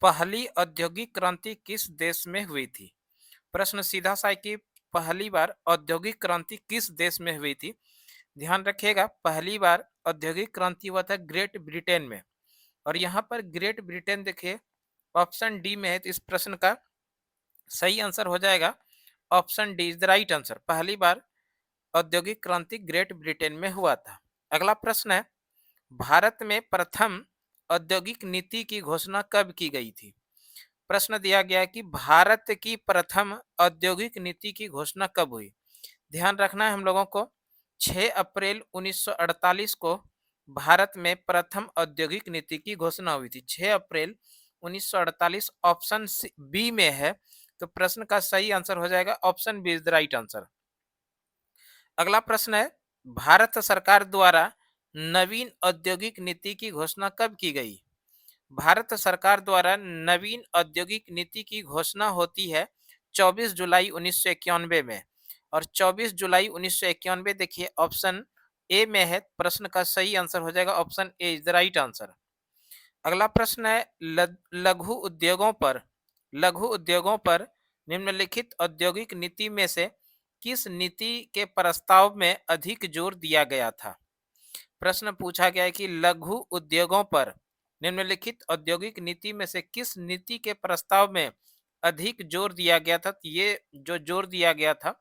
पहली औद्योगिक क्रांति किस देश में हुई थी? प्रश्न सीधा सा है कि पहली बार औद्योगिक क्रांति किस देश में हुई थी? ध्यान रखिएगा, पहली बार औद्योगिक क्रांति हुआ था ग्रेट ब्रिटेन में। और यहाँ पर ग्रेट ब्रिटेन देखिए ऑप्शन डी में है, तो इस प्रश्न का सही आंसर हो जाएगा option D is the right answer. पहली बार औद्योगिक क्रांति ग्रेट ब्रिटेन में हुआ था। अगला प्रश्न है, भारत में प्रथम औद्योगिक नीति की घोषणा कब की गई थी? प्रश्न दिया गया है कि भारत की प्रथम औद्योगिक नीति की घोषणा कब हुई? ध्यान रखना है हम लोगों को, 6 अप्रैल 1948 को भारत में प्रथम औद्योगिक नीति की घोषणा हुई थी। 6 अप्रैल 1948 ऑप्शन बी में है, तो प्रश्न का सही आंसर हो जाएगा option B is the right answer. अगला प्रश्न है, भारत सरकार द्वारा नवीन औद्योगिक नीति की घोषणा कब की गई? भारत सरकार द्वारा नवीन औद्योगिक नीति की घोषणा होती है 24 जुलाई 1991 में। और 24 जुलाई 1991 देखिए ऑप्शन ए में है, प्रश्न का सही आंसर हो जाएगा option A is the right answer. अगला प्रश्न है, लघु उद्योगों पर निम्नलिखित औद्योगिक नीति में से किस नीति के प्रस्ताव में अधिक जोर दिया गया था? प्रश्न पूछा गया है कि लघु उद्योगों पर निम्नलिखित औद्योगिक नीति में से किस नीति के प्रस्ताव में अधिक जोर दिया गया था? तो ये जो जोर दिया गया था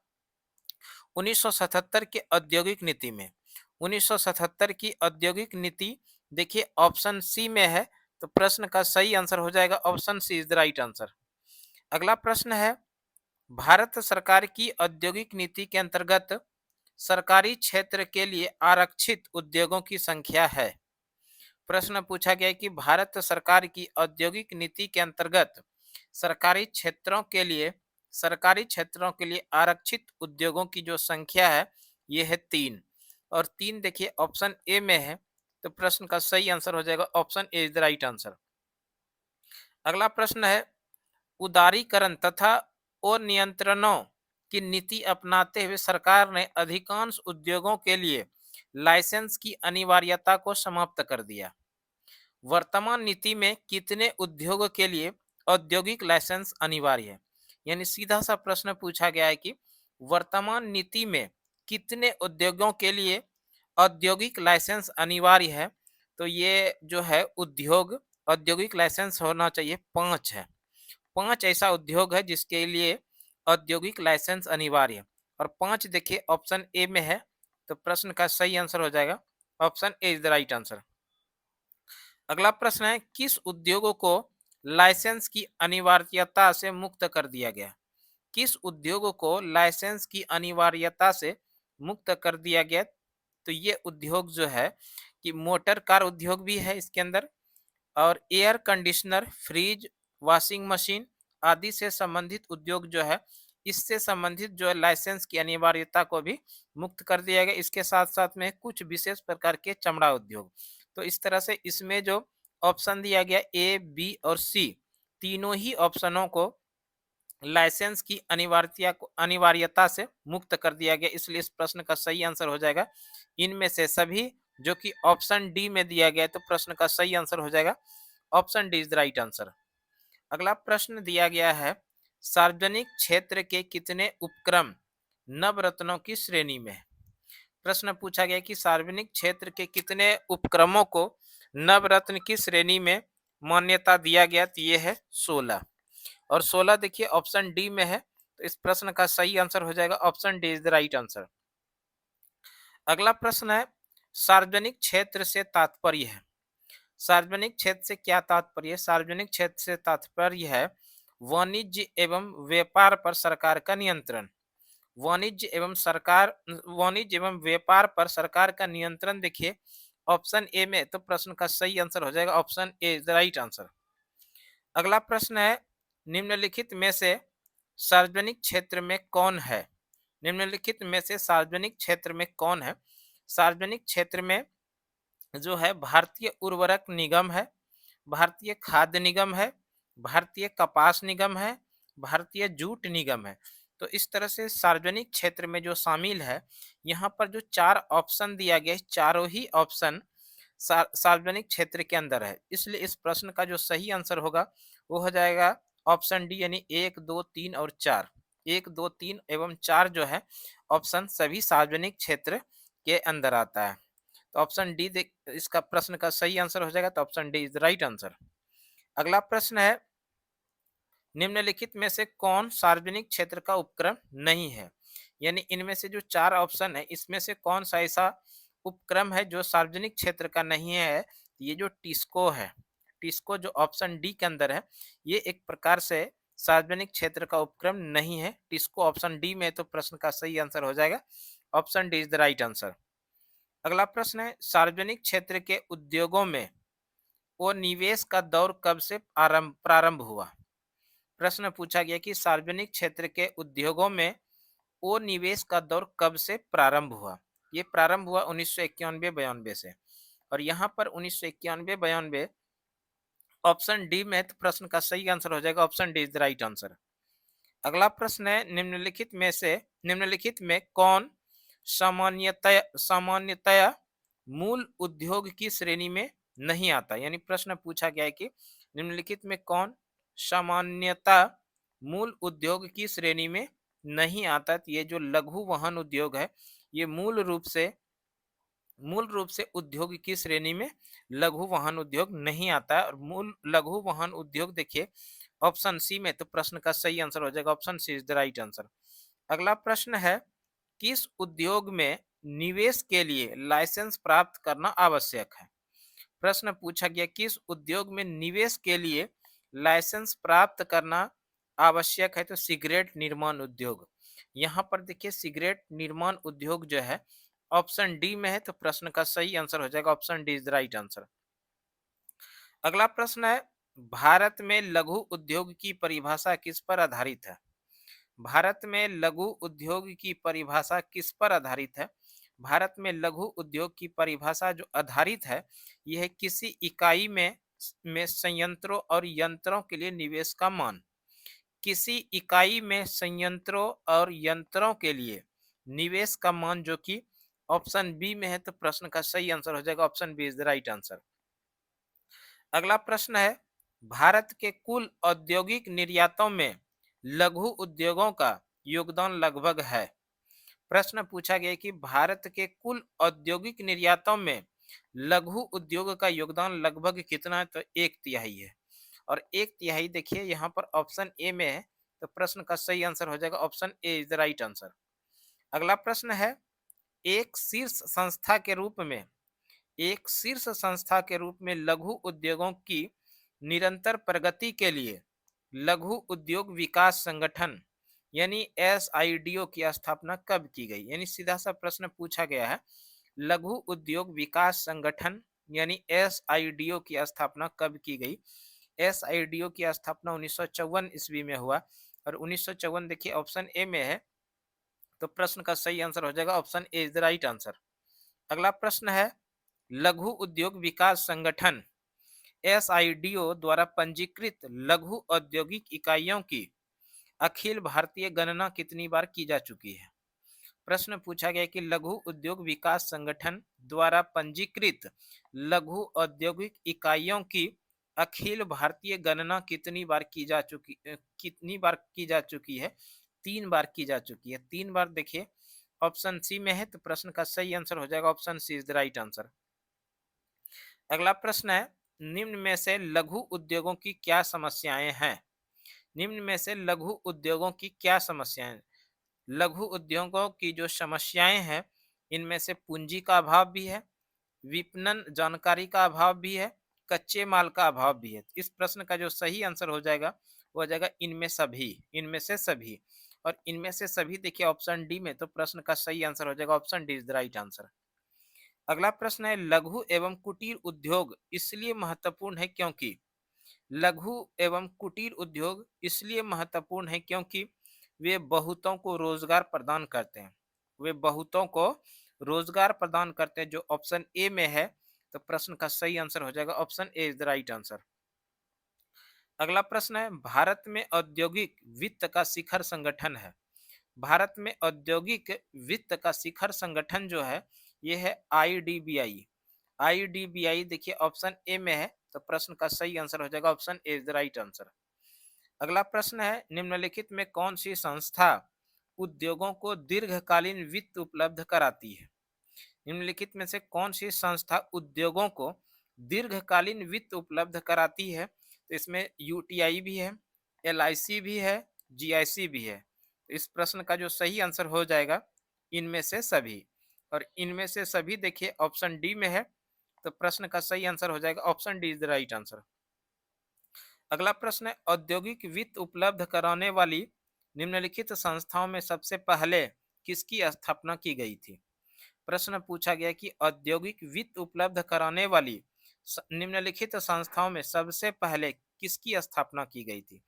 1977 के औद्योगिक नीति में। 1977 की औद्योगिक नीति देखिए ऑप्शन सी में है, तो प्रश्न का सही आंसर हो जाएगा option C is the right answer. अगला प्रश्न है, भारत सरकार की औद्योगिक नीति के अंतर्गत सरकारी क्षेत्र के लिए आरक्षित उद्योगों की संख्या है। प्रश्न पूछा गया है कि भारत सरकार की औद्योगिक नीति के अंतर्गत सरकारी क्षेत्रों के लिए आरक्षित उद्योगों की जो संख्या है ये है 3। और 3 देखिए ऑप्शन ए में है, तो प्रश्न का सही आंसर हो जाएगा option A is the right answer. अगला प्रश्न है, उदारीकरण तथा और नियंत्रणों की नीति अपनाते हुए सरकार ने अधिकांश उद्योगों के लिए लाइसेंस की अनिवार्यता को समाप्त कर दिया। वर्तमान नीति में कितने उद्योगों के लिए औद्योगिक लाइसेंस अनिवार्य है? यानी सीधा सा प्रश्न पूछा गया है कि वर्तमान नीति में कितने उद्योगों के लिए औद्योगिक लाइसेंस अनिवार्य है? तो ये जो है उद्योग औद्योगिक लाइसेंस होना चाहिए 5 है। 5 ऐसा उद्योग है जिसके लिए औद्योगिक लाइसेंस अनिवार्य है। और 5 देखिए ऑप्शन ए में है, तो प्रश्न का सही आंसर हो जाएगा option A is the right answer. अगला प्रश्न है, किस उद्योगों को लाइसेंस की अनिवार्यता से मुक्त कर दिया गया? किस उद्योगों को लाइसेंस की अनिवार्यता से मुक्त कर दिया गया? तो ये उद्योग जो है कि मोटर कार उद्योग भी है इसके अंदर, और air conditioner, fridge, washing machine आदि से संबंधित उद्योग जो है, इससे संबंधित जो है लाइसेंस की अनिवार्यता को भी मुक्त कर दिया गया। इसके साथ साथ में कुछ विशेष प्रकार के चमड़ा उद्योग। तो इस तरह से इसमें जो ऑप्शन दिया गया ए, बी और सी, तीनों ही ऑप्शनों को लाइसेंस की अनिवार्यता से मुक्त कर दिया गया, इसलिए इस प्रश्न का सही आंसर हो जाएगा इनमें से सभी जो कि ऑप्शन डी में दिया गया है, तो प्रश्न का सही आंसर हो जाएगा option D is the right answer. अगला प्रश्न दिया गया है, सार्वजनिक क्षेत्र के कितने उपक्रम नवरत्नों की श्रेणी में है? प्रश्न पूछा गया कि सार्वजनिक क्षेत्र के कितने उपक्रमों को नवरत्न की श्रेणी में मान्यता दिया गया? तो ये है 16। और 16 देखिए ऑप्शन डी में है, तो इस प्रश्न का सही आंसर हो जाएगा option D is the right answer. अगला प्रश्न है, सार्वजनिक क्षेत्र से तात्पर्य है। सार्वजनिक क्षेत्र से क्या तात्पर्य है? सार्वजनिक क्षेत्र से तात्पर्य है वाणिज्य एवं व्यापार पर सरकार का नियंत्रण। वाणिज्य एवं व्यापार पर सरकार का नियंत्रण देखिए ऑप्शन ए में, तो प्रश्न का सही आंसर हो जाएगा option A is the right answer. अगला प्रश्न है, निम्नलिखित में से सार्वजनिक क्षेत्र में कौन है? निम्नलिखित में से सार्वजनिक क्षेत्र में कौन है? सार्वजनिक क्षेत्र में जो है भारतीय उर्वरक निगम है, भारतीय खाद्य निगम है, भारतीय कपास निगम है, भारतीय जूट निगम है। तो इस तरह से सार्वजनिक क्षेत्र में जो शामिल है, यहाँ पर जो 4 ऑप्शन दिया गया है, चारों ही ऑप्शन सार्वजनिक क्षेत्र के अंदर है। इसलिए इस प्रश्न का जो सही आंसर होगा वो हो जाएगा ऑप्शन डी, यानी 1, 2, 3 और 4। 1, 2, 3 एवं 4 जो है ऑप्शन सभी सार्वजनिक क्षेत्र के अंदर आता है। तो ऑप्शन डी देख इसका प्रश्न का सही आंसर हो जाएगा, तो option D is the right answer. अगला प्रश्न है, निम्नलिखित में से कौन सार्वजनिक क्षेत्र का उपक्रम नहीं है? यानी इनमें से जो 4 ऑप्शन है इसमें से कौन सा ऐसा उपक्रम है जो सार्वजनिक क्षेत्र का नहीं है? ये जो टिस्को है, टिस्को जो ऑप्शन डी के अंदर है, ये एक प्रकार से सार्वजनिक क्षेत्र का उपक्रम नहीं है। टिस्को ऑप्शन डी में है, तो प्रश्न का सही आंसर हो जाएगा option D is the right answer. अगला प्रश्न है, सार्वजनिक क्षेत्र के उद्योगों में वो निवेश का दौर कब से प्रारंभ हुआ? प्रश्न पूछा गया कि सार्वजनिक क्षेत्र के उद्योगों में वो निवेश का दौर कब से प्रारंभ हुआ? ये प्रारंभ हुआ 1991-92 से, और यहाँ पर 1991-92 ऑप्शन डी में है, तो प्रश्न का सही आंसर हो जाएगा option D is the right answer. अगला प्रश्न है, निम्नलिखित में कौन सामान्यतया मूल उद्योग की श्रेणी में नहीं आता? यानी प्रश्न पूछा गया है कि निम्नलिखित में कौन सामान्यता मूल उद्योग की श्रेणी में नहीं आता? तो ये जो लघु वहन उद्योग है, ये मूल रूप से उद्योग की श्रेणी में लघु वाहन उद्योग नहीं आता है। और मूल लघु वाहन उद्योग देखिए ऑप्शन सी में, तो प्रश्न का सही आंसर हो जाएगा option C is the right answer. अगला प्रश्न है, किस उद्योग में निवेश के लिए लाइसेंस प्राप्त करना आवश्यक है? प्रश्न पूछा गया, किस उद्योग में निवेश के लिए लाइसेंस प्राप्त करना आवश्यक है? तो सिगरेट निर्माण उद्योग। यहाँ पर देखिए सिगरेट निर्माण उद्योग जो है ऑप्शन डी में है, तो प्रश्न का सही आंसर हो जाएगा option D is the right answer. अगला प्रश्न है, भारत में लघु उद्योग की परिभाषा किस पर आधारित है? भारत में लघु उद्योग की परिभाषा किस पर आधारित है? भारत में लघु उद्योग की परिभाषा जो आधारित है, यह है किसी इकाई में संयंत्रों और यंत्रों के लिए निवेश का मान। किसी इकाई में संयंत्रों और यंत्रों के लिए निवेश का मान, जो कि ऑप्शन बी में है, तो प्रश्न का सही आंसर हो जाएगा option B is the right answer. अगला प्रश्न है, भारत के कुल औद्योगिक निर्यातों में लघु उद्योगों का योगदान लगभग है? प्रश्न पूछा गया कि भारत के कुल औद्योगिक निर्यातों में लघु उद्योग का योगदान लगभग कितना है? तो 1/3 है। और 1/3 देखिए यहाँ पर ऑप्शन ए में है, तो प्रश्न का सही आंसर हो जाएगा option A is the right answer. अगला प्रश्न है, एक शीर्ष संस्था के रूप में एक शीर्ष संस्था के रूप में लघु उद्योगों की निरंतर प्रगति के लिए लघु उद्योग विकास संगठन यानी एसआईडीओ की स्थापना कब की गई? यानी सीधा सा प्रश्न पूछा गया है, लघु उद्योग विकास संगठन यानी एसआईडीओ की स्थापना कब की गई? एसआईडीओ की स्थापना 1954 ईस्वी में हुआ, और 1954 देखिए ऑप्शन ए में है, तो प्रश्न का सही आंसर हो जाएगा option A is the right answer. अगला प्रश्न है, लघु उद्योग विकास संगठन एसआईडीओ द्वारा पंजीकृत लघु औद्योगिक इकाइयों की अखिल भारतीय गणना कितनी बार की जा चुकी है? प्रश्न पूछा गया कि लघु उद्योग विकास संगठन द्वारा पंजीकृत लघु औद्योगिक इकाइयों की अखिल भारतीय गणना कितनी बार की जा चुकी है? 3 बार की जा चुकी है। 3 बार देखिए ऑप्शन सी में है, तो प्रश्न का सही आंसर हो जाएगा option C is the right answer. अगला प्रश्न है, निम्न में से लघु उद्योगों की क्या समस्याएं हैं? निम्न में से लघु उद्योगों की क्या समस्याएं? लघु उद्योगों की जो समस्याएं हैं, इनमें से पूंजी का अभाव भी है, विपणन जानकारी का अभाव भी है, कच्चे माल का अभाव भी है। इस प्रश्न का जो सही आंसर हो जाएगा वो हो जाएगा इनमें से सभी। और इनमें से सभी देखिए ऑप्शन डी में, तो प्रश्न का सही आंसर हो जाएगा option D is the right answer. अगला प्रश्न है, लघु एवं कुटीर उद्योग इसलिए महत्वपूर्ण है क्योंकि लघु एवं कुटीर उद्योग इसलिए महत्वपूर्ण है क्योंकि वे बहुतों को रोजगार प्रदान करते हैं। वे बहुतों को रोजगार प्रदान करते हैं, जो ऑप्शन ए में है, तो प्रश्न का सही आंसर हो जाएगा option A is the right answer. अगला प्रश्न है, भारत में औद्योगिक वित्त का शिखर संगठन है। भारत में औद्योगिक वित्त का शिखर संगठन जो है, ये है आईडीबीआई। आईडीबीआई देखिए ऑप्शन ए में है, तो प्रश्न का सही आंसर हो जाएगा option A is the right answer. अगला प्रश्न है, निम्नलिखित में कौन सी संस्था उद्योगों को दीर्घकालीन वित्त उपलब्ध कराती है? निम्नलिखित में से कौन सी संस्था उद्योगों को दीर्घकालीन वित्त उपलब्ध कराती है? तो इसमें यूटीआई भी है, एलआईसी भी है, जीआईसी भी है। तो इस प्रश्न का जो सही आंसर हो जाएगा इनमें से सभी, और इनमें से सभी देखिए ऑप्शन डी में है, तो प्रश्न का सही आंसर हो जाएगा option D is the right answer. अगला प्रश्न है, औद्योगिक वित्त उपलब्ध कराने वाली निम्नलिखित संस्थाओं में सबसे पहले किसकी स्थापना की गई थी? प्रश्न पूछा गया कि औद्योगिक वित्त उपलब्ध कराने वाली निम्नलिखित संस्थाओं में सबसे पहले किसकी स्थापना की गई थी?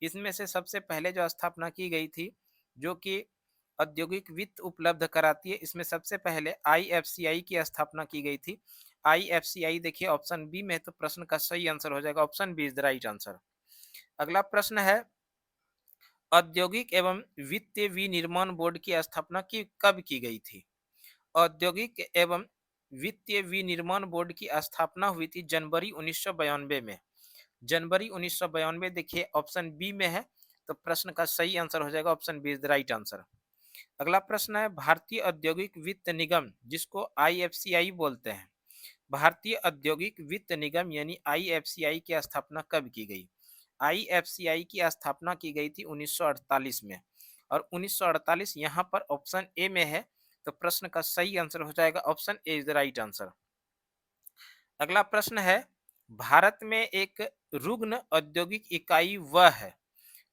इसमें से सबसे पहले जो स्थापना की गई थी, जो कि औद्योगिक वित्त उपलब्ध कराती है, इसमें सबसे पहले आईएफसीआई की स्थापना की गई थी। आईएफसीआई देखिए ऑप्शन बी में है, तो प्रश्न का सही आंसर हो जाएगा option B is the right answer. अगला प्रश्न है, औद्योगिक एवं वित्तीय विनिर्माण बोर्ड की स्थापना की कब की गई थी? औद्योगिक एवं वित्तीय विनिर्माण बोर्ड की स्थापना हुई थी जनवरी 1992 में। जनवरी 1992 देखिए ऑप्शन बी में है, तो प्रश्न का सही आंसर हो जाएगा option B is the right answer. अगला प्रश्न है, भारतीय औद्योगिक वित्त निगम जिसको आईएफसीआई बोलते हैं, भारतीय औद्योगिक वित्त निगम यानी आईएफसीआई की स्थापना कब की गई? आईएफसीआई की स्थापना की गई थी 1948 में, और 1948 यहाँ पर ऑप्शन ए में है, तो प्रश्न का सही आंसर हो जाएगा option A is the right answer. अगला प्रश्न है, भारत में एक रुग्ण औद्योगिक इकाई वह है,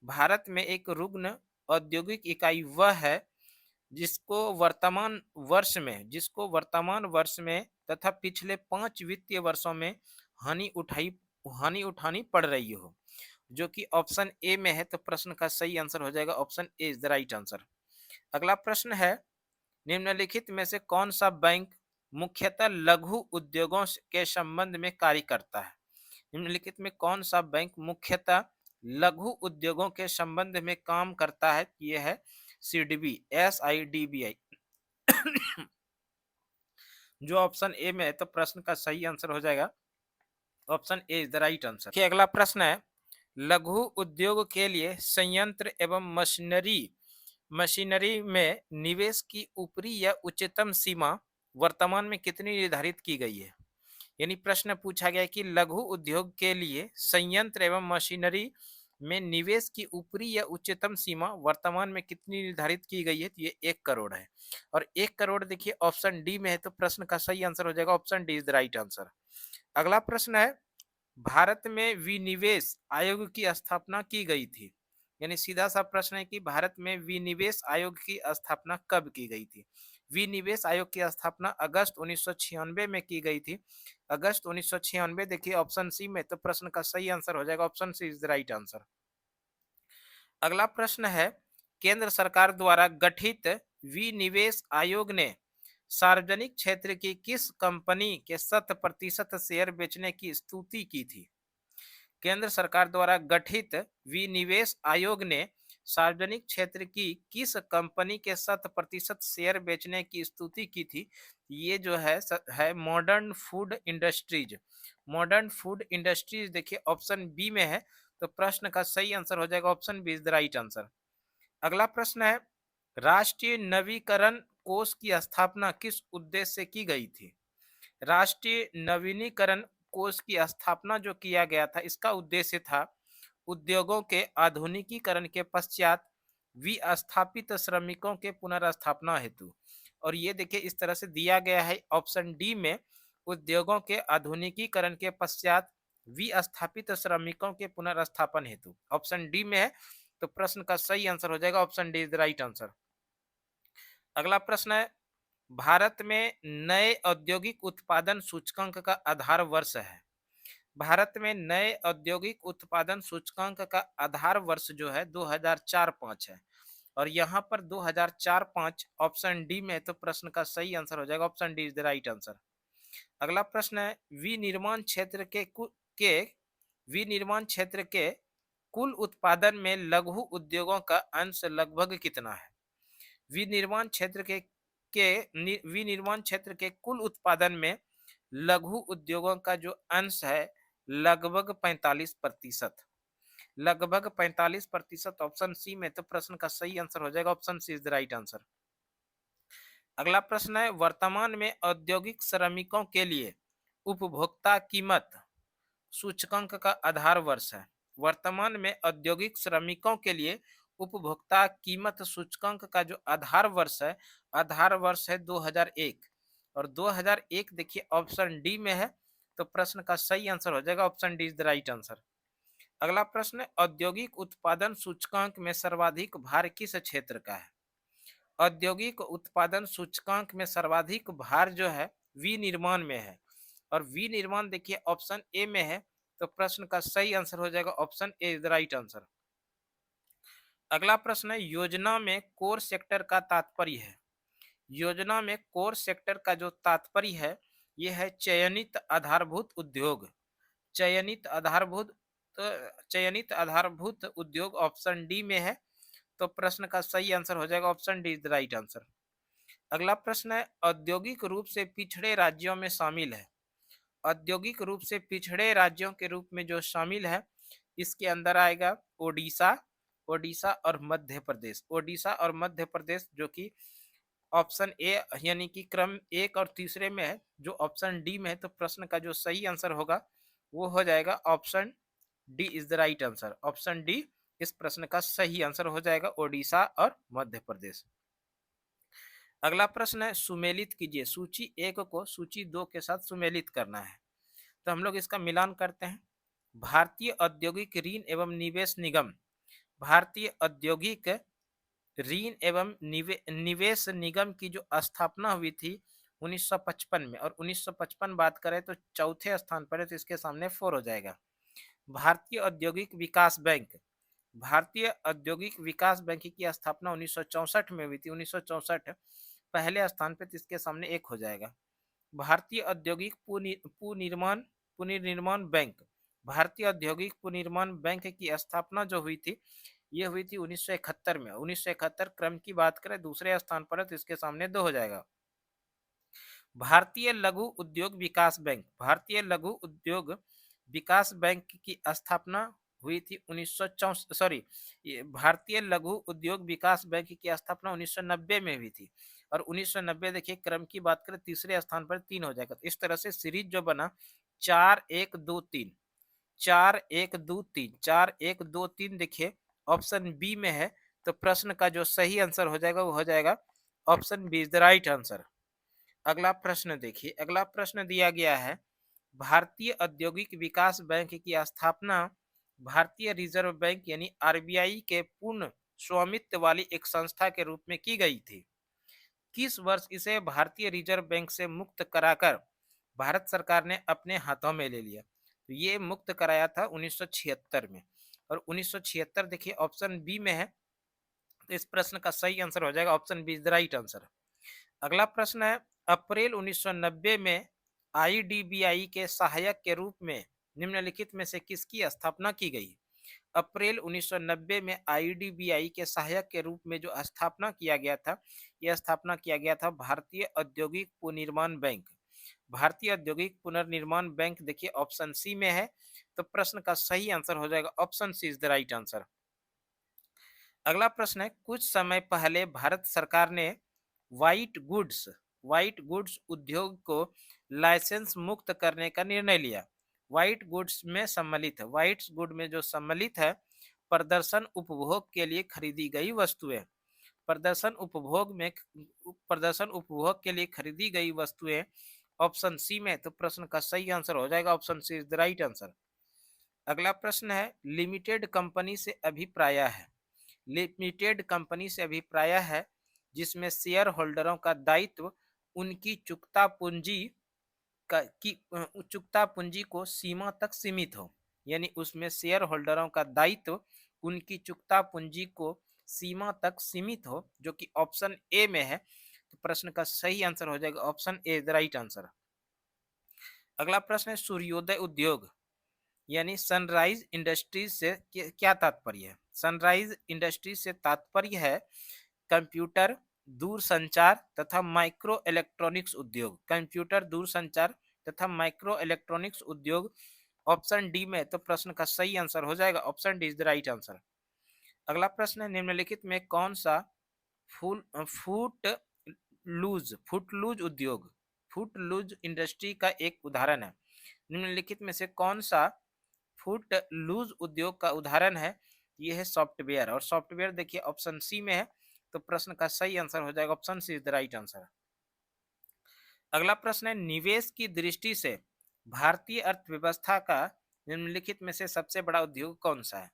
भारत में एक रुग्ण औद्योगिक इकाई वह है जिसको वर्तमान वर्ष में तथा पिछले 5 वित्तीय वर्षों में हानि उठाई हानि उठानी पड़ रही हो, जो कि ऑप्शन ए में है, तो प्रश्न का सही आंसर हो जाएगा option A is the right answer. अगला प्रश्न है, निम्नलिखित में से कौन सा बैंक मुख्यतः लघु उद्योगों के संबंध में कार्य करता है? निम्नलिखित में कौन सा बैंक मुख्यतः लघु उद्योगों के संबंध में काम करता है? यह है सीडीबी, एसआईडीबीआई। जो ऑप्शन ए में है, तो प्रश्न का सही आंसर हो जाएगा option A is the right answer. कि अगला प्रश्न है, लघु उद्योग के लिए संयंत्र एवं मशीनरी में निवेश की ऊपरी या उच्चतम सीमा वर्तमान में कितनी निर्धारित की गई है? यानी प्रश्न पूछा गया कि लघु उद्योग के लिए संयंत्र एवं मशीनरी में निवेश की ऊपरी या उच्चतम सीमा वर्तमान में कितनी निर्धारित की गई है? तो ये 1 करोड़ है, और 1 करोड़ देखिए ऑप्शन डी में है, तो प्रश्न का सही आंसर हो जाएगा option D is the right answer. अगला प्रश्न है, भारत में विनिवेश आयोग की स्थापना की गई थी, यानी सीधा सा प्रश्न है कि भारत में विनिवेश आयोग की स्थापना कब की गई थी? विनिवेश आयोग की स्थापना अगस्त 1996 में की गई थी, अगस्त 1996 देखिए ऑप्शन सी में, तो प्रश्न का सही आंसर हो जाएगा option C is the right answer. अगला प्रश्न है, केंद्र सरकार द्वारा गठित विनिवेश आयोग ने सार्वजनिक क्षेत्र की किस कंपनी के 100% शेयर बेचने की स्तुति की थी? केंद्र सरकार द्वारा गठित विनिवेश आयोग ने सार्वजनिक क्षेत्र की किस कंपनी के 100% शेयर बेचने की स्तुति की थी? ये जो है modern food industries. Modern food industries देखिए ऑप्शन बी में है, तो प्रश्न का सही आंसर हो जाएगा option B is the right answer. अगला प्रश्न है, राष्ट्रीय नवीकरण कोष की स्थापना किस उद्देश्य से की गई थी? राष्ट्रीय नवीनीकरण कोष की स्थापना जो किया गया था, इसका उद्देश्य था उद्योगों के आधुनिकीकरण के पश्चात विस्थापित श्रमिकों के पुनर्स्थापना हेतु। और ये देखिए इस तरह से दिया गया है ऑप्शन डी में, उद्योगों के आधुनिकीकरण के पश्चात विस्थापित श्रमिकों के पुनर्स्थापन हेतु, ऑप्शन डी में है, तो प्रश्न का सही आंसर हो जाएगा option D is the right answer. अगला प्रश्न है, भारत में नए औद्योगिक उत्पादन सूचकांक का आधार वर्ष है। भारत में नए औद्योगिक उत्पादन सूचकांक का आधार वर्ष जो है 2004-5 है, और यहाँ पर 2004-5 ऑप्शन डी में है, तो प्रश्न का सही आंसर हो जाएगा option D is the right answer. अगला प्रश्न है, के विनिर्माण क्षेत्र के कुल उत्पादन में लघु उद्योगों का अंश लगभग कितना है? विनिर्माण क्षेत्र के विनिर्माण क्षेत्र के कुल उत्पादन में लघु उद्योगों का जो अंश है लगभग 45%, लगभग 45% ऑप्शन सी में, तो प्रश्न का सही आंसर हो जाएगा option C is the right answer. अगला प्रश्न है, वर्तमान में औद्योगिक श्रमिकों के लिए उपभोक्ता कीमत सूचकांक का आधार वर्ष है। वर्तमान में औद्योगिक श्रमिकों के लिए उपभोक्ता कीमत सूचकांक का जो आधार वर्ष है, आधार वर्ष है 2001, और 2001 देखिए ऑप्शन डी में है, तो प्रश्न का सही आंसर हो जाएगा option D is the right answer. अगला प्रश्न है, औद्योगिक उत्पादन सूचकांक में सर्वाधिक भार किस क्षेत्र का है। औद्योगिक उत्पादन सूचकांक में सर्वाधिक भार जो है विनिर्माण में है, और विनिर्माण देखिए ऑप्शन ए में है, तो प्रश्न का सही आंसर हो जाएगा option A is the right answer. अगला प्रश्न है, योजना में कोर सेक्टर का तात्पर्य है। योजना में कोर सेक्टर का जो तात्पर्य है, यह है चयनित आधारभूत उद्योग। चयनित आधारभूत, चयनित आधारभूत उद्योग ऑप्शन डी में है, तो प्रश्न का सही आंसर हो जाएगा option D is the right answer. अगला प्रश्न है, औद्योगिक रूप से पिछड़े राज्यों में शामिल है। औद्योगिक रूप से पिछड़े राज्यों के रूप में जो शामिल है, इसके अंदर आएगा ओडिशा, ओडिशा और मध्य प्रदेश। ओडिशा और मध्य प्रदेश जो कि ऑप्शन ए यानी कि क्रम एक और तीसरे में है, जो ऑप्शन डी में है, तो प्रश्न का जो सही आंसर होगा वो हो जाएगा option D is the right answer. Option D इस प्रश्न का सही आंसर हो जाएगा, ओडिशा और मध्य प्रदेश। अगला प्रश्न है, सुमेलित कीजिए। सूची एक को सूची दो के साथ सुमेलित करना है, तो हम लोग इसका मिलान करते हैं। भारतीय औद्योगिक ऋण एवं निवेश निगम, भारतीय औद्योगिक ऋण एवं निवेश निगम की जो स्थापना हुई थी 1955 में, और 1955 बात करें तो चौथे स्थान पर है, तो इसके सामने 4 हो जाएगा। भारतीय औद्योगिक विकास बैंक, भारतीय औद्योगिक विकास बैंक की स्थापना 1964 में हुई थी, 1964 पहले स्थान पे, तो इसके सामने 1 हो जाएगा। भारतीय औद्योगिक पुनिर्माण पुनर्निर्माण बैंक, भारतीय औद्योगिक पुनर्निर्माण बैंक की स्थापना जो हुई थी, ये हुई थी 1971 में। 1971 क्रम की बात करें दूसरे स्थान पर है, तो इसके सामने 2 हो जाएगा। भारतीय लघु उद्योग विकास बैंक, भारतीय लघु उद्योग विकास बैंक की स्थापना हुई थी 1964, सॉरी, भारतीय लघु उद्योग विकास बैंक की स्थापना 1990 में हुई थी, और 1990 देखिए क्रम की बात करें तीसरे स्थान पर 3 हो जाएगा। इस तरह से सीरीज जो बना 4-1-2-3, 4-1-2-3, 4-1-2-3 देखिए ऑप्शन बी में है, तो प्रश्न का जो सही आंसर हो जाएगा वो हो जाएगा option B is the right answer. अगला प्रश्न देखिए, अगला प्रश्न दिया गया है, भारतीय औद्योगिक विकास बैंक की स्थापना भारतीय रिजर्व बैंक यानी आरबीआई के पूर्ण स्वामित्व वाली एक संस्था के रूप में की गई थी। किस वर्ष इसे भारतीय रिजर्व बैंक से मुक्त कराकर भारत सरकार ने अपने हाथों में ले लिया। तो ये मुक्त कराया था 1976 में, और 1976 देखिए ऑप्शन बी में है, तो इस प्रश्न का सही आंसर हो जाएगा option B is the right answer. अगला प्रश्न है, अप्रैल 1990 में आईडीबीआई के सहायक के रूप में निम्नलिखित में से किसकी स्थापना की गई। अप्रैल 1990 में आईडीबीआई के सहायक के रूप में जो स्थापना किया गया था, यह स्थापना किया गया था भारतीय औद्योगिक पुनर्निर्माण बैंक। भारतीय औद्योगिक पुनर्निर्माण बैंक देखिए ऑप्शन सी में है, तो प्रश्न का सही आंसर हो जाएगा option C is the right answer. अगला प्रश्न है, कुछ समय पहले भारत सरकार ने व्हाइट गुड्स उद्योग को लाइसेंस मुक्त करने का निर्णय लिया। व्हाइट गुड्स में सम्मिलित है, व्हाइट गुड में जो सम्मिलित है प्रदर्शन उपभोग के लिए खरीदी गई वस्तुएं, प्रदर्शन उपभोग में, प्रदर्शन उपभोग के लिए खरीदी गई वस्तुएं ऑप्शन सी में, तो प्रश्न का सही आंसर हो जाएगा option C is the right answer. अगला प्रश्न है, लिमिटेड कंपनी से अभिप्राय है, लिमिटेड कंपनी से अभिप्राय है जिसमें शेयर होल्डरों का दायित्व उनकी चुकता पूंजी चुकता पूंजी को सीमा तक सीमित हो, यानी उसमें शेयर होल्डरों का दायित्व उनकी चुकता पूंजी को सीमा तक सीमित हो, जो कि ऑप्शन ए में है, तो प्रश्न का सही आंसर हो जाएगा option A the right answer. अगला प्रश्न है, सूर्योदय उद्योग यानी सनराइज इंडस्ट्रीज से क्या तात्पर्य है। सनराइज इंडस्ट्रीज से तात्पर्य है कंप्यूटर, दूरसंचार तथा माइक्रो इलेक्ट्रॉनिक्स उद्योग, कंप्यूटर, दूरसंचार तथा माइक्रो इलेक्ट्रॉनिक्स उद्योग ऑप्शन डी में है, तो प्रश्न का सही आंसर हो जाएगा option D is the right answer. अगला प्रश्न है निम्नलिखित में कौन सा फूल फुट लूज उद्योग फुट लूज इंडस्ट्री का एक उदाहरण है। निम्नलिखित में से कौन सा फुट लूज उद्योग का उदाहरण है? ये है सॉफ्टवेयर, और सॉफ्टवेयर देखिए ऑप्शन सी में है, तो प्रश्न का सही आंसर हो जाएगा option C is the right answer. अगला प्रश्न है निवेश की दृष्टि से भारतीय अर्थव्यवस्था का निम्नलिखित में से सबसे बड़ा उद्योग कौन सा है?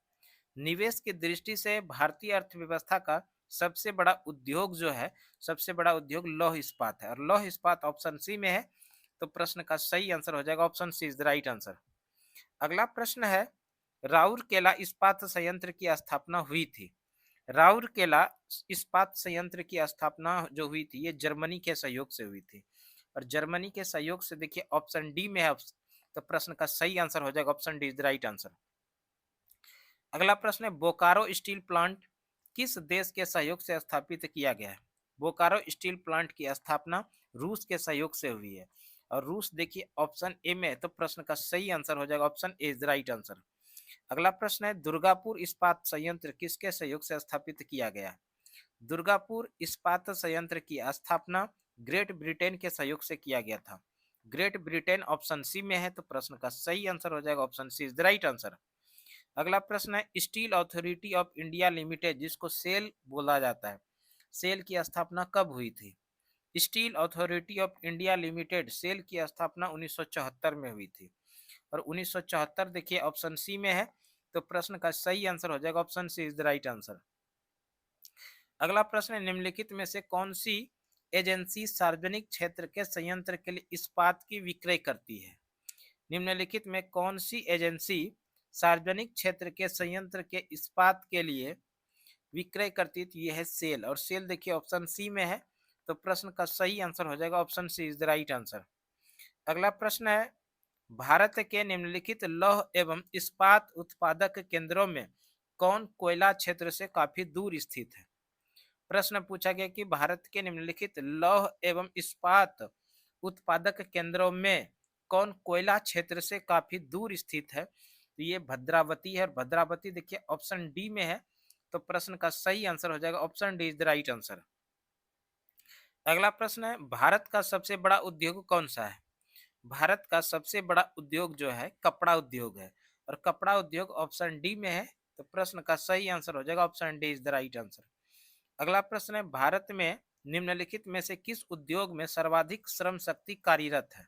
निवेश की दृष्टि से भारतीय अर्थव्यवस्था का सबसे बड़ा उद्योग जो है, सबसे बड़ा उद्योग लौह इस्पात है, और लौह इस्पात ऑप्शन सी में है, तो प्रश्न का सही आंसर हो जाएगा option C is the right answer. अगला प्रश्न है राउरकेला इस्पात संयंत्र की स्थापना हुई थी। राउरकेला इस्पात संयंत्र की स्थापना जो हुई थी, ये जर्मनी के सहयोग से हुई थी, और जर्मनी के सहयोग से देखिए ऑप्शन डी में है, तो प्रश्न का सही आंसर हो जाएगा option D is the right answer. अगला प्रश्न है बोकारो स्टील प्लांट किस देश के सहयोग से स्थापित किया गया है? बोकारो स्टील प्लांट की स्थापना रूस के सहयोग से हुई है, और रूस देखिए ऑप्शन ए में है, तो प्रश्न का सही आंसर हो जाएगा option A is the right answer. अगला प्रश्न है दुर्गापुर इस्पात संयंत्र किसके सहयोग से स्थापित किया गया है? दुर्गापुर इस्पात संयंत्र की स्थापना ग्रेट ब्रिटेन के सहयोग से किया गया था। ग्रेट ब्रिटेन ऑप्शन सी में है, तो प्रश्न का सही आंसर हो जाएगा option C is the right answer. अगला प्रश्न है Steel Authority of India Limited जिसको सेल बोला जाता है, सेल की स्थापना कब हुई थी? Steel Authority of India Limited SAIL की स्थापना 1974 में हुई थी, और 1974 देखिए ऑप्शन सी में है, तो प्रश्न का सही आंसर हो जाएगा option C is the right answer. अगला प्रश्न है निम्नलिखित में से कौन सी एजेंसी सार्वजनिक क्षेत्र के संयंत्र के लिए इस्पात की विक्रय करती है? निम्नलिखित में कौन सी एजेंसी सार्वजनिक क्षेत्र के संयंत्र के इस्पात के लिए विक्रय करती है? तो ये है सेल, और सेल देखिए ऑप्शन सी में है, तो प्रश्न का सही आंसर हो जाएगा option C is the right answer. अगला प्रश्न है भारत के निम्नलिखित लौह एवं इस्पात उत्पादक केंद्रों में कौन कोयला क्षेत्र से काफी दूर स्थित है? प्रश्न पूछा गया कि भारत के निम्नलिखित लौह एवं इस्पात उत्पादक केंद्रों में कौन कोयला क्षेत्र से काफी दूर स्थित है? तो ये भद्रावती है, और भद्रावती देखिए ऑप्शन डी में है, तो प्रश्न का सही आंसर हो जाएगा option D is the right answer. अगला प्रश्न है भारत का सबसे बड़ा उद्योग कौन सा है? भारत का सबसे बड़ा उद्योग जो है कपड़ा उद्योग है, और कपड़ा उद्योग ऑप्शन डी में है, तो प्रश्न का सही आंसर हो जाएगा option D is the right answer. अगला प्रश्न है भारत में निम्नलिखित में से किस उद्योग में सर्वाधिक श्रम शक्ति कार्यरत है?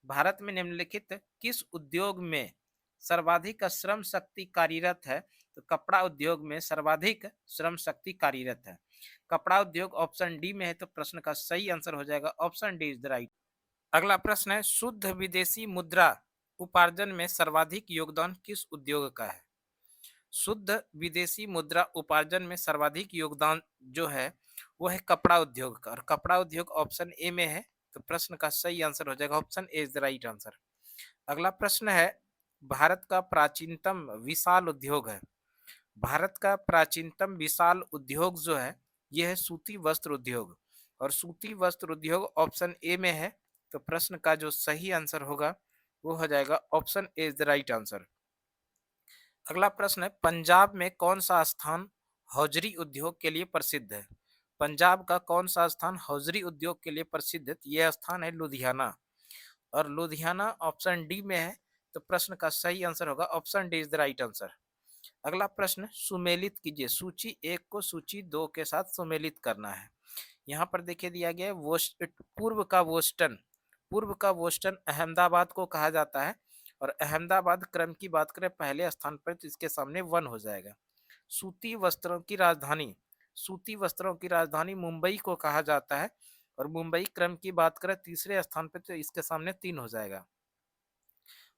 भारत में निम्नलिखित किस उद्योग में सर्वाधिक श्रम शक्ति कार्यरत है? तो कपड़ा उद्योग में सर्वाधिक श्रम शक्ति कार्यरत है, कपड़ा उद्योग ऑप्शन डी में है, तो प्रश्न का सही आंसर हो जाएगा option D is the right. अगला प्रश्न है शुद्ध विदेशी मुद्रा उपार्जन में सर्वाधिक योगदान किस उद्योग का है? शुद्ध विदेशी मुद्रा उपार्जन में सर्वाधिक योगदान जो है वो है कपड़ा उद्योग का, और कपड़ा उद्योग ऑप्शन ए में है, तो प्रश्न का सही आंसर हो जाएगा option A is the right answer. अगला प्रश्न है भारत का प्राचीनतम विशाल उद्योग है, भारत का प्राचीनतम विशाल उद्योग जो है यह है सूती वस्त्र उद्योग, और सूती वस्त्र उद्योग ऑप्शन ए में है, तो प्रश्न का जो सही आंसर होगा वो हो जाएगा option A is the right answer. अगला प्रश्न है पंजाब में कौन सा स्थान हौजरी उद्योग के लिए प्रसिद्ध है? पंजाब का कौन सा स्थान हौजरी उद्योग के लिए प्रसिद्ध है? यह स्थान है लुधियाना, और लुधियाना ऑप्शन डी में है, तो प्रश्न का सही आंसर होगा option D is the right answer. अगला प्रश्न सुमेलित कीजिए, सूची एक को सूची दो के साथ सुमेलित करना है। यहाँ पर देखिए दिया गया है पूर्व का बोस्टन, पूर्व का बोस्टन अहमदाबाद को कहा जाता है, और अहमदाबाद क्रम की बात करें पहले स्थान पर, तो इसके सामने वन हो जाएगा। सूती वस्त्रों की राजधानी, सूती वस्त्रों की राजधानी मुंबई को कहा जाता है, और मुंबई क्रम की बात करें तीसरे स्थान पर, तो इसके सामने तीन हो जाएगा।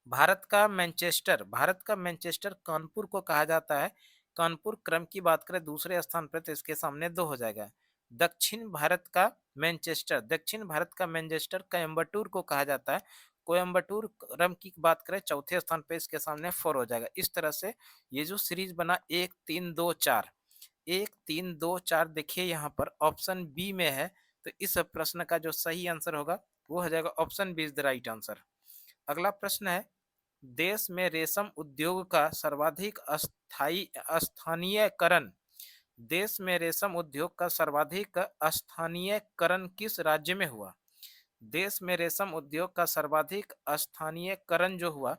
भारत का मैनचेस्टर, भारत का मैनचेस्टर कानपुर को कहा जाता है, कानपुर क्रम की बात करें दूसरे स्थान पर, तो इसके सामने दो हो जाएगा। दक्षिण भारत का मैनचेस्टर, दक्षिण भारत का मैनचेस्टर कोयम्बटूर को कहा जाता है, कोयम्बटूर क्रम की बात करें चौथे स्थान पर, इसके सामने फोर हो जाएगा। इस तरह से ये जो सीरीज बना 1 3 2 4, 1 3 2 4 देखिए यहाँ पर ऑप्शन बी में है, तो इस प्रश्न का जो सही आंसर होगा वो हो जाएगा option B is the right answer. अगला प्रश्न है, देश में रेशम उद्योग का सर्वाधिक स्थानीयकरण, देश में रेशम उद्योग का सर्वाधिक स्थानीयकरण किस राज्य में हुआ? देश में रेशम उद्योग का सर्वाधिक स्थानीयकरण जो हुआ,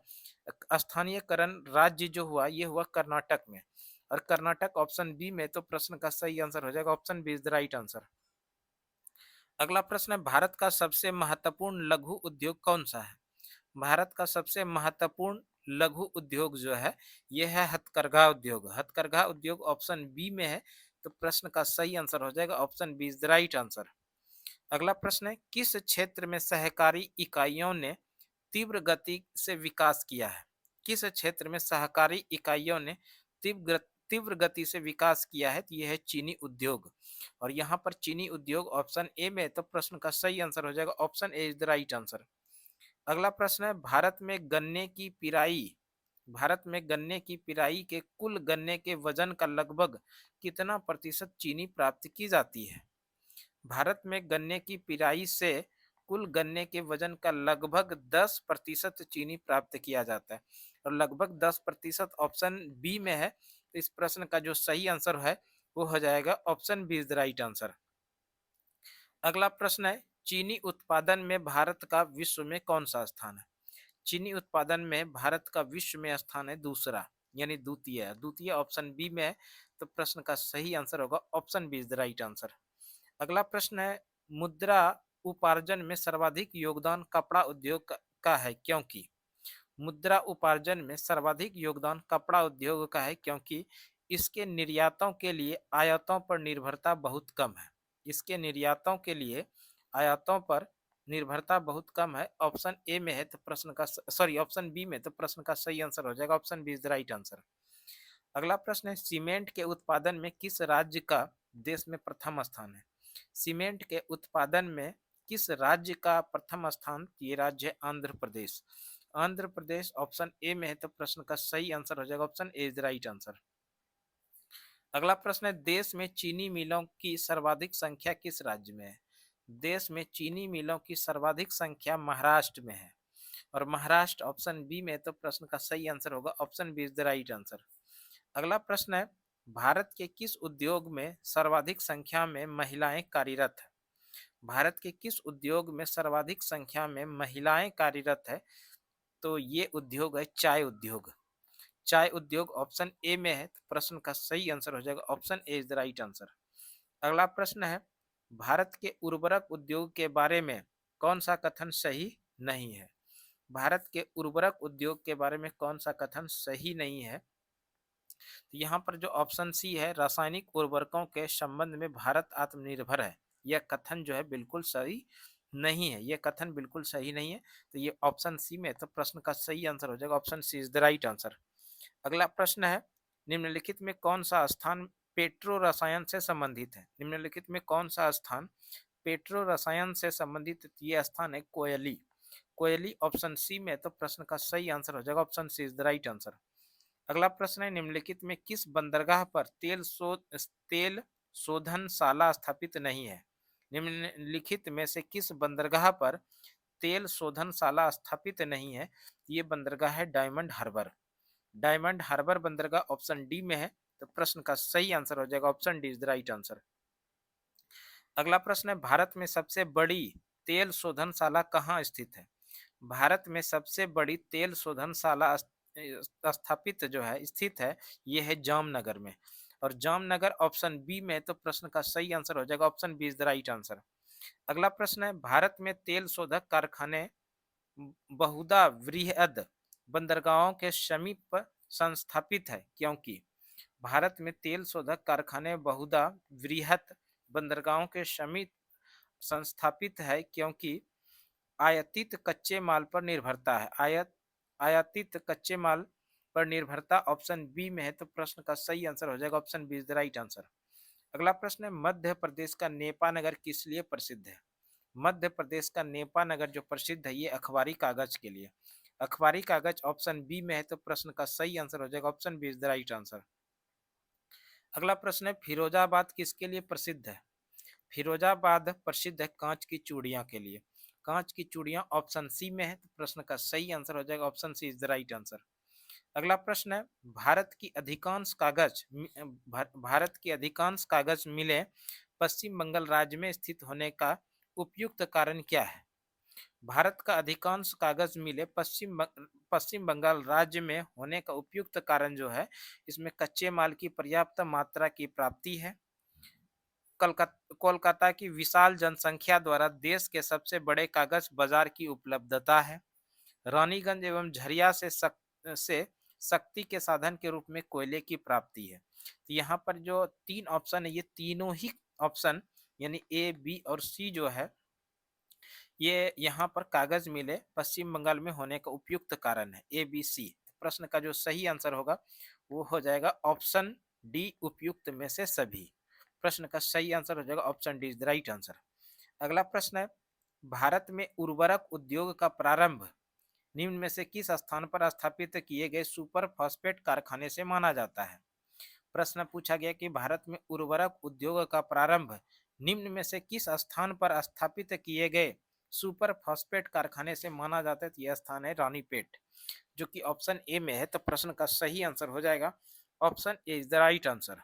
स्थानीयकरण राज्य जो हुआ, ये हुआ कर्नाटक में। और कर्नाटक ऑप्शन बी में, तो प्रश्न का सही आंसर हो जाएगा option B is the right answer. अगला प्रश्न है, भारत का सबसे महत्वपूर्ण लघु उद्योग कौन सा है? भारत का सबसे महत्वपूर्ण लघु उद्योग जो है, यह है हथकरघा उद्योग। हथकरघा उद्योग ऑप्शन बी में है, तो प्रश्न का सही आंसर हो जाएगा option B is the right answer. अगला प्रश्न है, किस क्षेत्र में सहकारी इकाइयों ने तीव्र गति से विकास किया है? किस क्षेत्र में सहकारी इकाइयों ने तीव्र तीव्र गति से विकास किया है? तो यह है चीनी उद्योग। और यहाँ पर चीनी उद्योग ऑप्शन ए में है, तो प्रश्न का सही आंसर हो जाएगा option A is the right answer. अगला प्रश्न है, भारत में गन्ने की पिराई के कुल गन्ने के वजन का लगभग कितना प्रतिशत चीनी प्राप्त की जाती है? भारत में गन्ने की पिराई से कुल गन्ने के वजन का लगभग 10% चीनी प्राप्त किया जाता है। और लगभग 10% ऑप्शन बी में है, तो इस प्रश्न का जो सही आंसर है, वो हो जाएगा option B is the right answer. अगला प्रश्न है, चीनी उत्पादन में भारत का विश्व में कौन सा स्थान है? चीनी उत्पादन में भारत का विश्व में स्थान है दूसरा, यानी द्वितीय। द्वितीय ऑप्शन बी में है, तो प्रश्न का सही आंसर होगा option B is the right answer. अगला प्रश्न है, मुद्रा उपार्जन में सर्वाधिक योगदान कपड़ा उद्योग का है, क्योंकि? मुद्रा उपार्जन में सर्वाधिक योगदान कपड़ा उद्योग का है, क्योंकि इसके निर्यातों के लिए आयातों पर निर्भरता बहुत कम है। इसके निर्यातों के लिए आयातों पर निर्भरता बहुत कम है। ऑप्शन ए में है, तो प्रश्न का सॉरी ऑप्शन बी में, तो प्रश्न का सही आंसर हो जाएगा option B is the right answer. अगला प्रश्न है, सीमेंट के उत्पादन में किस राज्य का देश में प्रथम स्थान है? सीमेंट के उत्पादन में किस राज्य का प्रथम स्थान? ये राज्य है आंध्र प्रदेश। आंध्र प्रदेश ऑप्शन ए में है, तो प्रश्न का सही आंसर हो जाएगा option A is the right answer. अगला प्रश्न है, देश में चीनी मिलों की सर्वाधिक संख्या किस राज्य में है? देश में चीनी मिलों की सर्वाधिक संख्या महाराष्ट्र में है। और महाराष्ट्र ऑप्शन बी में, तो प्रश्न का सही आंसर होगा option B is the right answer. अगला प्रश्न है, भारत के किस उद्योग में सर्वाधिक संख्या में महिलाएं कार्यरत है? भारत के किस उद्योग में सर्वाधिक संख्या में महिलाएं कार्यरत है? तो ये उद्योग है चाय उद्योग। चाय उद्योग ऑप्शन ए में है, तो प्रश्न का सही आंसर हो जाएगा option A is the right answer. अगला प्रश्न है, भारत के उर्वरक उद्योग के बारे में कौन सा कथन सही नहीं है? भारत के उर्वरक उद्योग के बारे में कौन सा कथन सही नहीं है? तो यहाँ पर जो ऑप्शन सी है, रासायनिक उर्वरकों के संबंध में भारत आत्मनिर्भर है, यह कथन जो है बिल्कुल सही नहीं है। यह कथन बिल्कुल सही नहीं है, तो ये ऑप्शन सी में, तो प्रश्न का सही आंसर हो जाएगा option C is the right answer. अगला प्रश्न है, निम्नलिखित में कौन सा स्थान पेट्रो रसायन से संबंधित है? निम्नलिखित में कौन सा स्थान पेट्रो रसायन से संबंधित? ये स्थान है कोयली। कोयली ऑप्शन सी में, तो प्रश्न का सही आंसर हो जाएगा option C is the right answer. अगला प्रश्न है, निम्नलिखित में किस बंदरगाह पर तेल शोधनशाला स्थापित नहीं है? निम्नलिखित में से किस बंदरगाह पर तेल शोधनशाला स्थापित नहीं है? ये बंदरगाह है डायमंड हार्बर। डायमंड हार्बर बंदरगाह ऑप्शन डी में है, तो प्रश्न का सही आंसर हो जाएगा option D is the right answer. अगला प्रश्न है, भारत में सबसे बड़ी तेल शोधनशाला कहाँ स्थित है? भारत में सबसे बड़ी तेल शोधनशाला स्थापित जो है, स्थित है, ये है जामनगर में। और जामनगर ऑप्शन बी में, तो प्रश्न का सही आंसर हो जाएगा option B is the right answer. अगला प्रश्न है, भारत में तेल शोधक कारखाने बहुधा वृहद बंदरगाहों के समीप संस्थापित है, क्योंकि? भारत में तेल शोधक कारखाने बहुधा वृहद बंदरगाहों के समीप संस्थापित है, क्योंकि आयातित कच्चे माल पर निर्भरता है। आयातित कच्चे माल पर निर्भरता ऑप्शन बी में है, तो प्रश्न का सही आंसर हो जाएगा option B is the right answer. अगला प्रश्न है, मध्य प्रदेश का नेपा नगर किस लिए प्रसिद्ध है? मध्य प्रदेश का नेपा नगर जो प्रसिद्ध है, ये अखबारी कागज के लिए। अखबारी कागज ऑप्शन बी में है, तो प्रश्न का सही आंसर हो जाएगा option B is the right answer. अगला प्रश्न है, फिरोजाबाद किसके लिए प्रसिद्ध है? फिरोजाबाद प्रसिद्ध है कांच की चूड़ियां के लिए। कांच की चूड़ियां ऑप्शन सी में है, तो प्रश्न का सही आंसर हो जाएगा option C is the right answer. अगला प्रश्न है, भारत की अधिकांश कागज मिले पश्चिम बंगाल राज्य में स्थित होने का उपयुक्त कारण क्या है? भारत का अधिकांश कागज मिले पश्चिम बंगाल राज्य में होने का उपयुक्त कारण जो है, इसमें कच्चे माल की पर्याप्त मात्रा की प्राप्ति है, कोलकाता की विशाल जनसंख्या द्वारा देश के सबसे बड़े कागज बाजार की उपलब्धता है, रानीगंज एवं झरिया से शक्ति के साधन के रूप में कोयले की प्राप्ति है। तो यहाँ पर जो तीन ऑप्शन है, ये तीनों ही ऑप्शन यानी ए बी और सी जो है, ये यहाँ पर कागज मिले पश्चिम बंगाल में होने का उपयुक्त कारण है, ए बी सी। प्रश्न का जो सही आंसर होगा वो हो जाएगा ऑप्शन डी, उपयुक्त में से सभी। प्रश्न का सही आंसर हो जाएगा option D is the right answer. अगला प्रश्न है, भारत में उर्वरक उद्योग का प्रारंभ निम्न में से किस स्थान पर स्थापित किए गए सुपर फॉस्फेट कारखाने से माना जाता है? प्रश्न पूछा गया कि भारत में उर्वरक उद्योग का प्रारंभ निम्न में से किस स्थान पर स्थापित किए गए सुपर फॉस्फेट कारखाने से माना जाता है? तो यह स्थान है रानीपेट, जो कि ऑप्शन ए में है। तो प्रश्न का सही आंसर हो जाएगा option A is the right answer.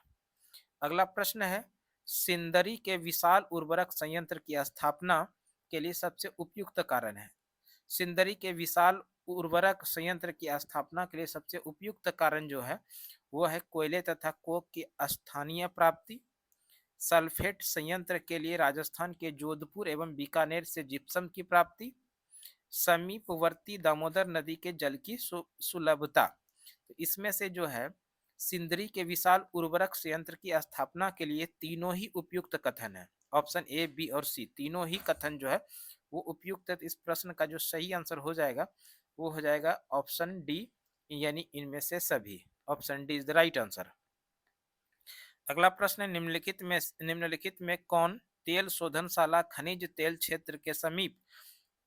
अगला प्रश्न है, सिंदरी के विशाल उर्वरक संयंत्र की स्थापना के लिए सबसे उपयुक्त कारण है? सिंदरी के विशाल उर्वरक संयंत्र की स्थापना के लिए सबसे उपयुक्त कारण जो है वो है कोयले तथा कोक की स्थानीय प्राप्ति, सल्फेट संयंत्र के लिए राजस्थान के जोधपुर एवं बीकानेर से जिप्सम की प्राप्ति, समीपवर्ती दामोदर नदी के जल की सुलभता। तो इसमें से जो है सिंदरी के विशाल उर्वरक संयंत्र की स्थापना के लिए तीनों ही उपयुक्त कथन है, ऑप्शन ए बी और सी तीनों ही कथन जो है वो उपयुक्त है। इस प्रश्न का जो सही आंसर हो जाएगा वो हो जाएगा ऑप्शन डी, यानी इनमें से सभी। Option D is the right answer. अगला प्रश्न है, निम्नलिखित में कौन तेल शोधनशाला खनिज तेल क्षेत्र के समीप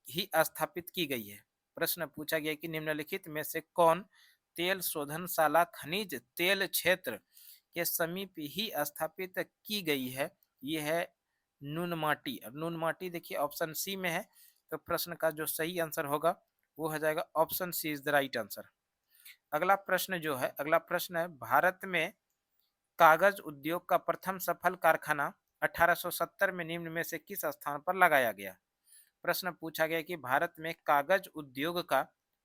ही स्थापित की गई है? प्रश्न पूछा गया कि निम्नलिखित में से कौन तेल शोधनशाला खनिज तेल क्षेत्र के समीप ही स्थापित की गई है? ये है नूनमाटी। अब नूनमाटी देखिए ऑप्शन सी में है, तो प्रश्न का जो सही आंसर होगा वो हो जाएगा option C is the right answer. अगला प्रश्न है, भारत में कागज उद्योग का प्रथम सफल कारखाना 1870 में निम्न में से किस स्थान पर लगाया गया? प्रश्न पूछा गया कि भारत में कागज उद्योग का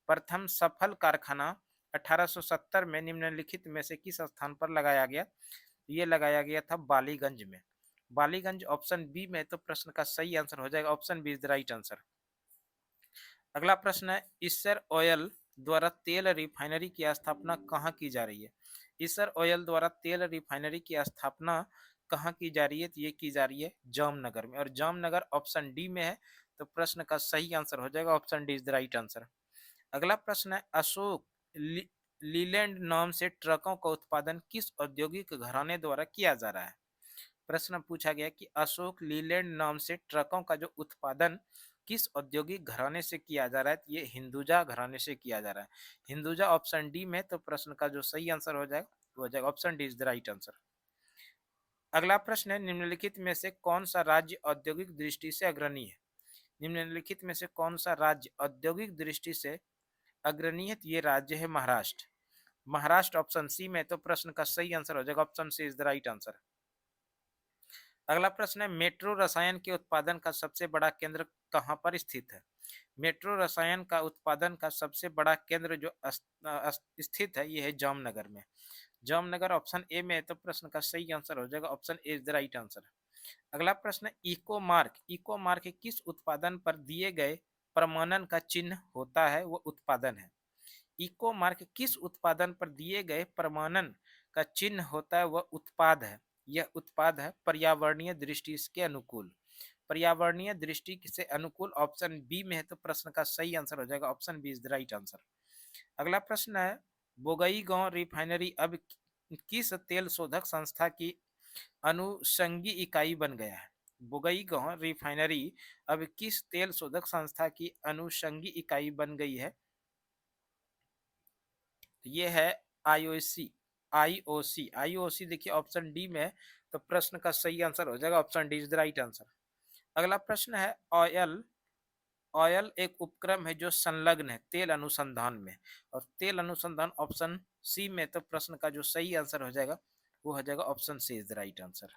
प्रथम सफल कारखाना 1870 में निम्नलिखित में से किस स्थान पर लगाया गया? ये लगाया गया था बालीगंज में। बालीगंज ऑप्शन बी में, तो प्रश्न का सही आंसर हो जाएगा option B is the right answer. अगला प्रश्न है, ईसर ऑयल द्वारा तेल रिफाइनरी की स्थापना कहाँ की जा रही है? ईसर ऑयल द्वारा तेल रिफाइनरी की स्थापना कहाँ की जा रही है? तो ये की जा रही है जामनगर में, और जामनगर ऑप्शन डी में है। तो प्रश्न का सही आंसर हो जाएगा option D is the right answer. अगला प्रश्न है, अशोक लीलैंड नाम से ट्रकों का उत्पादन किस औद्योगिक घराने द्वारा किया जा रहा है? प्रश्न पूछा गया कि अशोक लीलैंड नाम से ट्रकों का जो उत्पादन किस औद्योगिक घराने से किया जा रहा है? ये हिंदुजा घराने से किया जा रहा है। हिंदुजा ऑप्शन डी में, तो प्रश्न का जो सही आंसर हो जाएगा वो हो जाएगा option D is the right answer. अगला प्रश्न है, निम्नलिखित में से कौन सा राज्य औद्योगिक दृष्टि से अग्रणी है? निम्नलिखित में से कौन सा राज्य औद्योगिक दृष्टि से अग्रणी है? ये राज्य है महाराष्ट्र। महाराष्ट्र ऑप्शन सी में, तो प्रश्न का सही आंसर हो जाएगा option C is the right answer. अगला प्रश्न है, मेट्रो रसायन के उत्पादन का सबसे बड़ा केंद्र कहाँ पर स्थित है? मेट्रो रसायन का उत्पादन का सबसे बड़ा केंद्र जो स्थित है ये है जामनगर में। जामनगर ऑप्शन ए में है, तो प्रश्न का सही आंसर हो जाएगा option A is the right answer. अगला प्रश्न है, इको मार्क किस उत्पादन पर दिए गए प्रमाणन का चिन्ह होता है? वो उत्पादन है। इको मार्क किस उत्पादन पर दिए गए प्रमाणन का चिन्ह होता है? वह उत्पाद है। यह उत्पाद है पर्यावरणीय दृष्टि के अनुकूल। पर्यावरणीय दृष्टि से अनुकूल ऑप्शन बी में है, तो प्रश्न का सही आंसर हो जाएगा option B is the right answer. अगला प्रश्न है, बोगईगांव रिफाइनरी अब किस तेल शोधक संस्था की अनुषंगी इकाई बन गया है? बोगईगांव रिफाइनरी अब किस तेल शोधक संस्था की अनुषंगी इकाई बन गई है? ये है आईओसी। आईओसी देखिए ऑप्शन डी में है, तो प्रश्न का सही आंसर हो जाएगा option D is the right answer. अगला प्रश्न है, ऑयल ऑयल एक उपक्रम है जो संलग्न है तेल अनुसंधान में, और तेल अनुसंधान ऑप्शन सी में। तो प्रश्न का जो सही आंसर हो जाएगा वो हो जाएगा option C is the right answer.